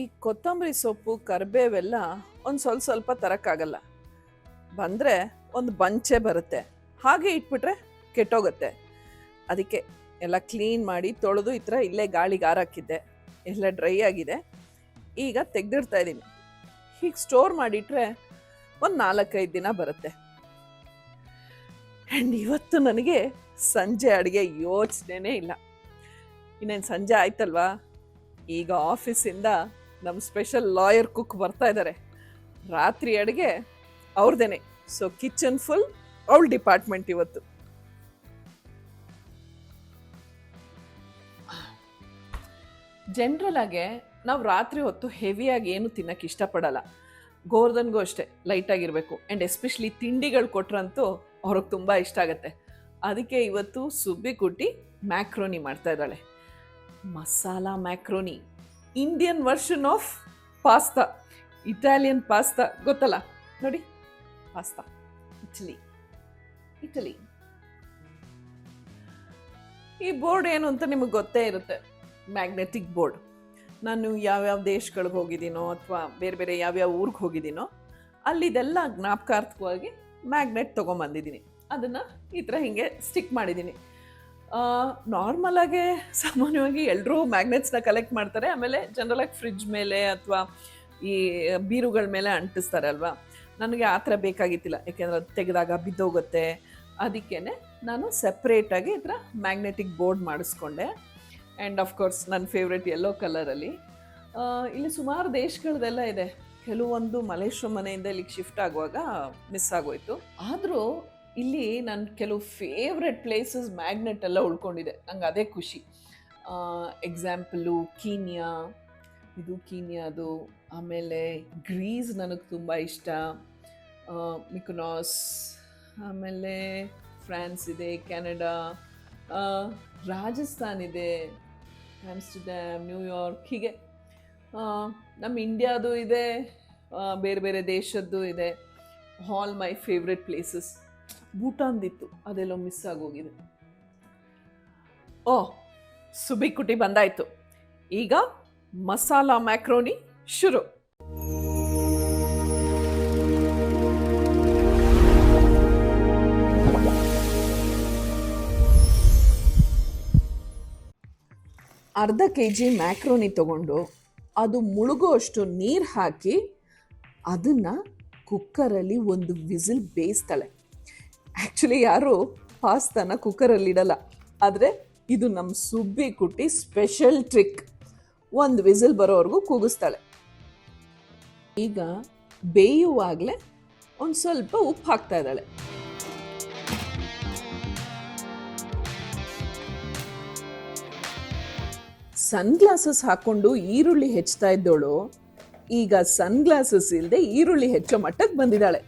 ಈ ಕೊತ್ತಂಬರಿ ಸೊಪ್ಪು ಕರಿಬೇವೆಲ್ಲ ಒಂದು ಸ್ವಲ್ಪ ತರಕ್ಕಾಗಲ್ಲ. ಬಂದರೆ ಒಂದು ಬಂಚೆ ಬರುತ್ತೆ, ಹಾಗೆ ಇಟ್ಬಿಟ್ರೆ ಕೆಟ್ಟೋಗುತ್ತೆ. ಅದಕ್ಕೆ ಎಲ್ಲ ಕ್ಲೀನ್ ಮಾಡಿ ತೊಳೆದು ಈ ಥರ ಇಲ್ಲೇ ಗಾಳಿಗೆ ಆರಾಕಿದ್ದೆ, ಎಲ್ಲ ಡ್ರೈ ಆಗಿದೆ. ಈಗ ತೆಗೆದಿಡ್ತಾ ಇದ್ದೀನಿ. ಹೀಗೆ ಸ್ಟೋರ್ ಮಾಡಿಟ್ರೆ ಒಂದು 4-5 ದಿನ ಬರುತ್ತೆ. ಆ್ಯಂಡ್ ಇವತ್ತು ನನಗೆ ಸಂಜೆ ಅಡುಗೆ ಯೋಚನೆನೇ ಇಲ್ಲ. ಇನ್ನೇನು ಸಂಜೆ ಆಯ್ತಲ್ವಾ, ಈಗ ಆಫೀಸಿಂದ ನಮ್ಮ ಸ್ಪೆಷಲ್ ಲಾಯರ್ ಕುಕ್ ಬರ್ತಾ ಇದ್ದಾರೆ. ರಾತ್ರಿ ಅಡುಗೆ ಅವ್ರದ್ದೇನೆ. ಸೊ ಕಿಚನ್ ಫುಲ್ ಅವಳ ಡಿಪಾರ್ಟ್ಮೆಂಟ್ ಇವತ್ತು. ಜನರಲ್ ಆಗಿ ನಾವು ರಾತ್ರಿ ಹೊತ್ತು ಹೆವಿಯಾಗಿ ಏನು ತಿನ್ನಕ್ಕೆ ಇಷ್ಟಪಡಲ್ಲ. ಗೋರ್ಧನ್ಗೂ ಅಷ್ಟೇ ಲೈಟಾಗಿರಬೇಕು. ಆ್ಯಂಡ್ ಎಸ್ಪೆಷಲಿ ತಿಂಡಿಗಳು ಕೊಟ್ರಂತೂ ಅವ್ರಿಗೆ ತುಂಬ ಇಷ್ಟ ಆಗುತ್ತೆ. ಅದಕ್ಕೆ ಇವತ್ತು ಸುಬ್ಬಿ ಕುಟ್ಟಿ ಮ್ಯಾಕ್ರೋನಿ ಮಾಡ್ತಾ ಇದ್ದಾಳೆ. Masala macaroni, Indian version of pasta. Italian pasta ಗೊತ್ತಲ್ಲ ನೋಡಿ, ಪಾಸ್ತಾ ಇಟಲಿ. ಈ ಬೋರ್ಡ್ ಏನು ಅಂತ ನಿಮಗೆ ಗೊತ್ತೇ ಇರುತ್ತೆ, ಮ್ಯಾಗ್ನೆಟಿಕ್ ಬೋರ್ಡ್. ನಾನು ಯಾವ್ಯಾವ ದೇಶಗಳಿಗೆ ಹೋಗಿದ್ದೀನೋ ಅಥವಾ ಬೇರೆ ಬೇರೆ ಯಾವ್ಯಾವ ಊರಿಗೆ ಹೋಗಿದ್ದೀನೋ ಅಲ್ಲಿದೆಲ್ಲ ಜ್ಞಾಪಕಾರ್ಥವಾಗಿ ಮ್ಯಾಗ್ನೆಟ್ ತೊಗೊಂಬಂದಿದ್ದೀನಿ. ಅದನ್ನು ಈ ಥರ ಹೀಗೆ ಸ್ಟಿಕ್ ಮಾಡಿದ್ದೀನಿ. ನಾರ್ಮಲಾಗೆ ಸಾಮಾನ್ಯವಾಗಿ ಎಲ್ಲರೂ ಮ್ಯಾಗ್ನೆಟ್ಸ್ನ ಕಲೆಕ್ಟ್ ಮಾಡ್ತಾರೆ, ಆಮೇಲೆ ಜನರಲಾಗಿ ಫ್ರಿಡ್ಜ್ ಮೇಲೆ ಅಥವಾ ಈ ಬೀರುಗಳ ಮೇಲೆ ಅಂಟಿಸ್ತಾರೆ ಅಲ್ವಾ. ನನಗೆ ಆ ಥರ ಬೇಕಾಗಿತ್ತಿಲ್ಲ, ಯಾಕೆಂದರೆ ಅದು ತೆಗೆದಾಗ ಬಿದ್ದೋಗುತ್ತೆ. ಅದಕ್ಕೇ ನಾನು ಸೆಪ್ರೇಟಾಗಿ ಈ ಥರ ಮ್ಯಾಗ್ನೆಟಿಕ್ ಬೋರ್ಡ್ ಮಾಡಿಸ್ಕೊಂಡೆ. ಆ್ಯಂಡ್ ಆಫ್ಕೋರ್ಸ್ ನನ್ನ ಫೇವ್ರೆಟ್ ಯೆಲ್ಲೋ ಕಲರಲ್ಲಿ. ಇಲ್ಲಿ ಸುಮಾರು ದೇಶಗಳದೆಲ್ಲ ಇದೆ. ಕೆಲವೊಂದು ಮಲೇಶ್ವರ ಮನೆಯಿಂದ ಇಲ್ಲಿಗೆ ಶಿಫ್ಟ್ ಆಗುವಾಗ ಮಿಸ್ ಆಗೋಯ್ತು. ಆದರೂ ಇಲ್ಲಿ ನನ್ನ ಕೆಲವು ಫೇವ್ರೆಟ್ ಪ್ಲೇಸಸ್ ಮ್ಯಾಗ್ನೆಟ್ ಎಲ್ಲ ಉಳ್ಕೊಂಡಿದೆ. ನಂಗೆ ಅದೇ ಖುಷಿ. ಎಕ್ಸಾಂಪಲು ಕೀನ್ಯಾ, ಇದು ಕೀನ್ಯಾದು. ಆಮೇಲೆ ಗ್ರೀಸ್ ನನಗೆ ತುಂಬ ಇಷ್ಟ, ಮಿಕೊನಾಸ್. ಆಮೇಲೆ ಫ್ರಾನ್ಸ್ ಇದೆ, ಕೆನಡಾ, ರಾಜಸ್ಥಾನ್ ಇದೆ, ಆಮ್ಸ್ಟರ್ಡ್ಯಾಮ್, ನ್ಯೂಯಾರ್ಕ್. ಹೀಗೆ ನಮ್ಮ ಇಂಡಿಯಾದು ಇದೆ, ಬೇರೆ ಬೇರೆ ದೇಶದ್ದು ಇದೆ. All my favourite places. ಭೂಟಾನ್ದಿತ್ತು, ಅದೆಲ್ಲೋ ಮಿಸ್ ಆಗೋಗಿದೆ. ಸುಬ್ಬಿ ಕುಟಿ ಬಂದಾಯಿತು. ಈಗ ಮಸಾಲಾ ಮ್ಯಾಕ್ರೋನಿ ಶುರು. ಅರ್ಧ kg ಮ್ಯಾಕ್ರೋನಿ ತೊಗೊಂಡು ಅದು ಮುಳುಗುವಷ್ಟು ನೀರು ಹಾಕಿ ಅದನ್ನು ಕುಕ್ಕರಲ್ಲಿ ಒಂದು ವಿಸಿಲ್ ಬೇಯಿಸ್ತಾಳೆ. ಆ್ಯಕ್ಚುಲಿ ಯಾರು ಪಾಸ್ತಾನ ಕುಕ್ಕರಲ್ಲಿ ಇಡಲ್ಲ, ಆದರೆ ಇದು ನಮ್ಮ ಸುಬ್ಬಿ ಕುಟ್ಟಿ ಸ್ಪೆಷಲ್ ಟ್ರಿಕ್. ಒಂದು ವಿಸಿಲ್ ಬರೋವರೆಗೂ ಕೂಗಿಸ್ತಾಳೆ. ಈಗ ಬೇಯುವಾಗಲೇ ಒಂದು ಸ್ವಲ್ಪ ಉಪ್ಪು ಹಾಕ್ತಾ ಇದ್ದಾಳೆ. ಸನ್ಗ್ಲಾಸಸ್ ಹಾಕ್ಕೊಂಡು ಈರುಳ್ಳಿ ಹೆಚ್ಚುತ್ತಾ ಇದ್ದೋಳು ಈಗ ಸನ್ಗ್ಲಾಸಸ್ ಇಲ್ಲದೆ ಈರುಳ್ಳಿ ಹೆಚ್ಚೋ ಮಟ್ಟಕ್ಕೆ ಬಂದಿದ್ದಾಳೆ.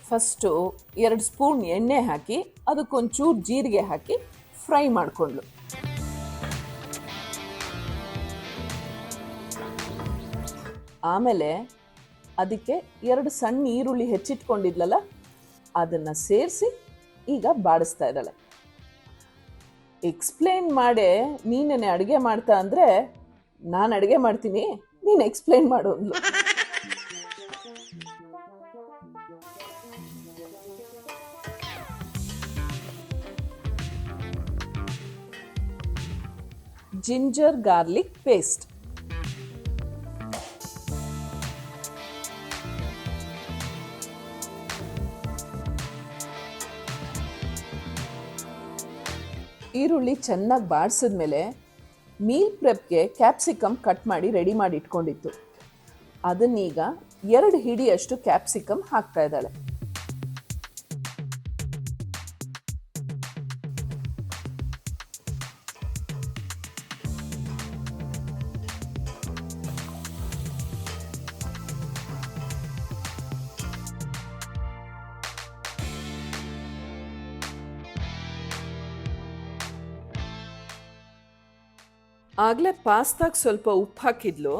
ಫಸ್ಟು 2 ಸ್ಪೂನ್ ಎಣ್ಣೆ ಹಾಕಿ ಅದಕ್ಕೊಂಚೂರು ಜೀರಿಗೆ ಹಾಕಿ ಫ್ರೈ ಮಾಡಿಕೊಂಡ್ಳು. ಆಮೇಲೆ ಅದಕ್ಕೆ 2 ಸಣ್ಣ ಈರುಳ್ಳಿ ಹೆಚ್ಚಿಟ್ಕೊಂಡಿದ್ಲಲ್ಲ ಅದನ್ನು ಸೇರಿಸಿ ಈಗ ಬಾಡಿಸ್ತಾ ಇದ್ದಾಳೆ. ಎಕ್ಸ್ಪ್ಲೇನ್ ಮಾಡೇ ನೀನೇನೆ ಅಡುಗೆ ಮಾಡ್ತಾ ಅಂದರೆ ನಾನು ಅಡುಗೆ ಮಾಡ್ತೀನಿ, ನೀನು ಎಕ್ಸ್ಪ್ಲೇನ್ ಮಾಡು ಅಂದ್ಲು. ಜಿಂಜರ್ ಗಾರ್ಲಿಕ್ ಪೇಸ್ಟ್, ಈರುಳ್ಳಿ ಚೆನ್ನಾಗಿ ಬಾಡಿಸಿದ್ಮೇಲೆ ಮೀಲ್ ಪ್ರೆಪ್ಗೆ ಕ್ಯಾಪ್ಸಿಕಮ್ ಕಟ್ ಮಾಡಿ ರೆಡಿ ಮಾಡಿ ಇಟ್ಕೊಂಡಿತ್ತು. ಅದನ್ನೀಗ 2 ಹಿಡಿಯಷ್ಟು ಕ್ಯಾಪ್ಸಿಕಮ್ ಹಾಕ್ತಾ ಇದ್ದಾಳೆ. ಆಗಲೇ ಪಾಸ್ತಾಗೆ ಸ್ವಲ್ಪ ಉಪ್ಪು ಹಾಕಿದ್ಲು,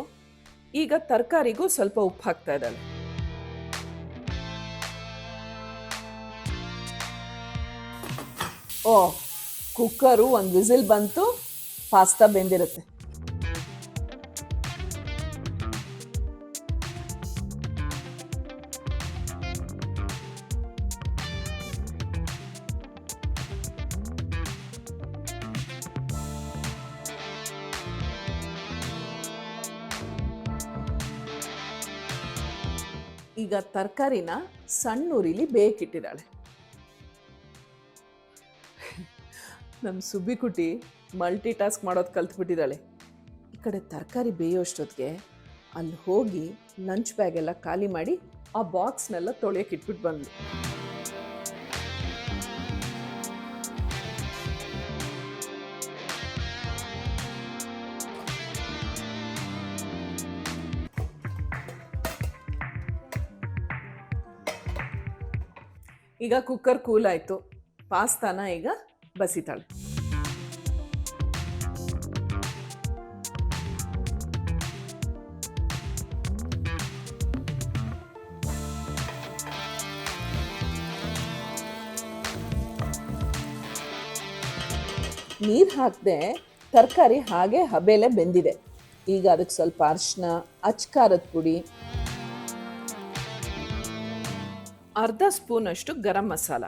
ಈಗ ತರಕಾರಿಗೂ ಸ್ವಲ್ಪ ಉಪ್ಪು ಹಾಕ್ತಾ ಇದ್ದಾಳೆ. ಓ, ಕುಕ್ಕರು ಒಂದು ವಿಸಿಲ್ ಬಂತು, ಪಾಸ್ತಾ ಬೆಂದಿರುತ್ತೆ. ಈಗ ತರಕಾರಿನ ಸಣ್ಣ ಉರಿಲಿ ಬೇಕಿಟ್ಟಿದ್ದಾಳೆ. ನಮ್ಮ ಸುಬ್ಬಿಕುಟಿ ಮಲ್ಟಿ ಟಾಸ್ಕ್ ಮಾಡೋದು ಕಲ್ತ್ಬಿಟ್ಟಿದ್ದಾಳೆ. ಈ ಕಡೆ ತರಕಾರಿ ಬೇಯೋಷ್ಟೊತ್ತಿಗೆ ಅಲ್ಲಿ ಹೋಗಿ ಲಂಚ್ ಬ್ಯಾಗ್ ಎಲ್ಲ ಖಾಲಿ ಮಾಡಿ ಆ ಬಾಕ್ಸ್ನೆಲ್ಲ ತೊಳೆಯೋಕೆ ಇಟ್ಬಿಟ್ಟು ಬಂದ್ಲು. ಈಗ ಕುಕ್ಕರ್ ಕೂಲ್ ಆಯಿತು, ಪಾಸ್ತಾನ ಈಗ ಬಸಿತಾಳೆ. ನೀರು ಹಾಕದೆ ತರಕಾರಿ ಹಾಗೆ ಹಬೆಲೆ ಬೆಂದಿದೆ. ಈಗ ಅದಕ್ಕೆ ಸ್ವಲ್ಪ ಅರಿಶಿನ, ಅಚ್ಕಾರದ ಪುಡಿ, ಅರ್ಧ ಸ್ಪೂನಷ್ಟು ಗರಂ ಮಸಾಲ,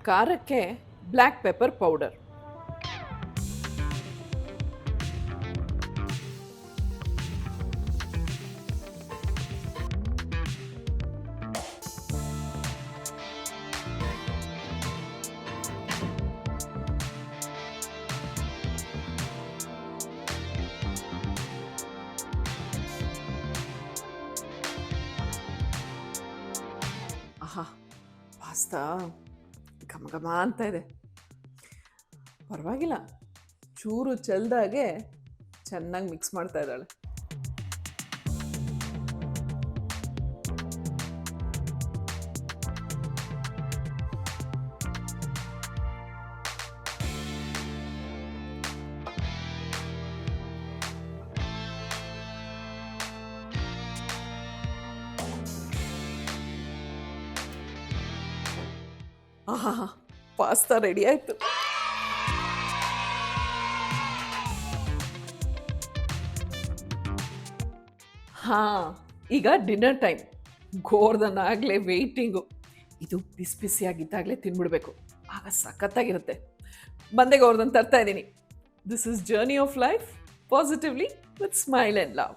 ಖಾರಕ್ಕೆ ಬ್ಲ್ಯಾಕ್ ಪೆಪ್ಪರ್ ಪೌಡರ್, ಆಹಾ, ಪಾಸ್ತಾ ಘಮ ಘಮ ಅಂತ ಇದೆ. ಪರವಾಗಿಲ್ಲ, ಚೂರು ಚೆಲ್ದಾಗೆ ಚೆನ್ನಾಗಿ ಮಿಕ್ಸ್ ಮಾಡ್ತಾ ಇದ್ದಾಳೆ. ಆಹಾ, ಪಾಸ್ತಾ ರೆಡಿ ಆಯಿತು. ಹಾಂ, ಈಗ ಡಿನ್ನರ್ ಟೈಮ್. ಗೋರ್ಧನ್ ಆಗಲೇ ವೆಯ್ಟಿಂಗು. ಇದು ಬಿಸಿ ಬಿಸಿಯಾಗಿದ್ದಾಗಲೇ ತಿನ್ಬಿಡ್ಬೇಕು, ಆಗ ಸಖತ್ತಾಗಿರುತ್ತೆ. ಬಂದೆ ಗೋರ್ಧನ್ ತರ್ತಾ ಇದ್ದೀನಿ. This is journey of life positively with smile and love.